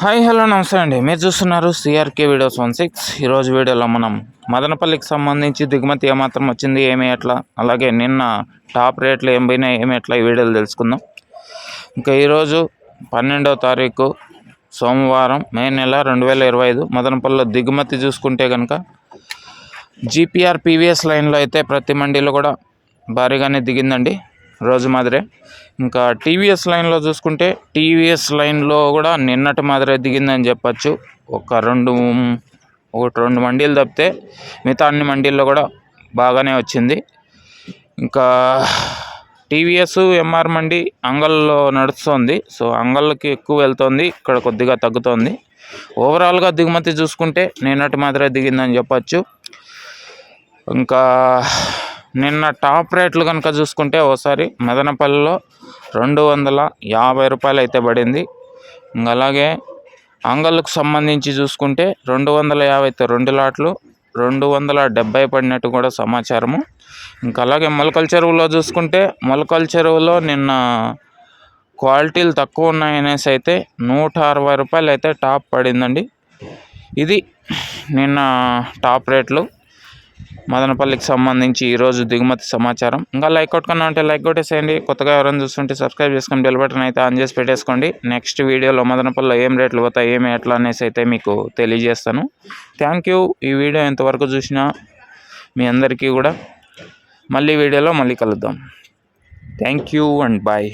Hi hello నమస్తే అండి. మీరు చూస్తున్నారు సిఆర్కే వీడియోస్ 16. ఈరోజు వీడియోలో మనం మదనపల్లికి సంబంధించి దిగుమతి ఏమాత్రం వచ్చింది, ఏమి ఎట్లా, అలాగే నిన్న టాప్ రేట్లు ఏం పోయినాయి, ఏమి ఎట్లా ఈ వీడియోలు తెలుసుకుందాం. ఇంకా ఈరోజు 12వ తారీఖు సోమవారం, మే నెల 2025. మదనపల్లిలో దిగుమతి చూసుకుంటే కనుక జీపీఆర్ పీవీఎస్ లైన్లో అయితే ప్రతి మండీలో కూడా భారీగానే దిగిందండి, రోజు మాదిరే. ఇంకా టీవీఎస్ లైన్లో చూసుకుంటే టీవీఎస్ లైన్లో కూడా నిన్నటి మాదిరే దిగిందని చెప్పచ్చు. ఒకటి రెండు మండీలు తప్పితే మిగతా అన్ని మండీల్లో కూడా బాగానే వచ్చింది. ఇంకా టీవీఎస్ ఎంఆర్ మండి అంగల్లో నడుస్తుంది, సో అంగల్కి ఎక్కువ వెళ్తుంది, ఇక్కడ కొద్దిగా తగ్గుతుంది. ఓవరాల్గా దిగుమతి చూసుకుంటే నిన్నటి మాదిరే దిగిందని చెప్పచ్చు. ఇంకా నిన్న టాప్ రేట్లు కనుక చూసుకుంటే ఒకసారి మదనపల్లిలో 250 రూపాయలు అయితే పడింది. ఇంకా అలాగే అంగళ్ళకు సంబంధించి చూసుకుంటే 250 అయితే 2 లాట్లు 270 పడినట్టు కూడా సమాచారము. ఇంకా అలాగే మొలకల చెరువులో చూసుకుంటే మొలకల చెరువులో నిన్న క్వాలిటీలు తక్కువ ఉన్నాయనేసి అయితే 160 రూపాయలు అయితే టాప్ పడిందండి. ఇది నిన్న టాప్ రేట్లు మదనపల్లికి సంబంధించి ఈరోజు దిగుమతి సమాచారం. ఇంకా లైక్ కొట్టుకున్నా అంటే లైక్ కొట్టేసేయండి. కొత్తగా ఎవరైనా చూస్తుంటే సబ్స్క్రైబ్ చేసుకొని బెల్ బటన్ అయితే ఆన్ చేసి పెట్టేసుకోండి. నెక్స్ట్ వీడియోలో మదనపల్లిలో ఏం రేట్లు పోతాయి, ఏమి ఎట్లా అనేసి అయితే మీకు తెలియజేస్తాను. Thank you. ఈ వీడియో ఎంతవరకు చూసినా మీ అందరికీ కూడా మళ్ళీ వీడియోలో మళ్ళీ కలుద్దాం. Thank you and bye.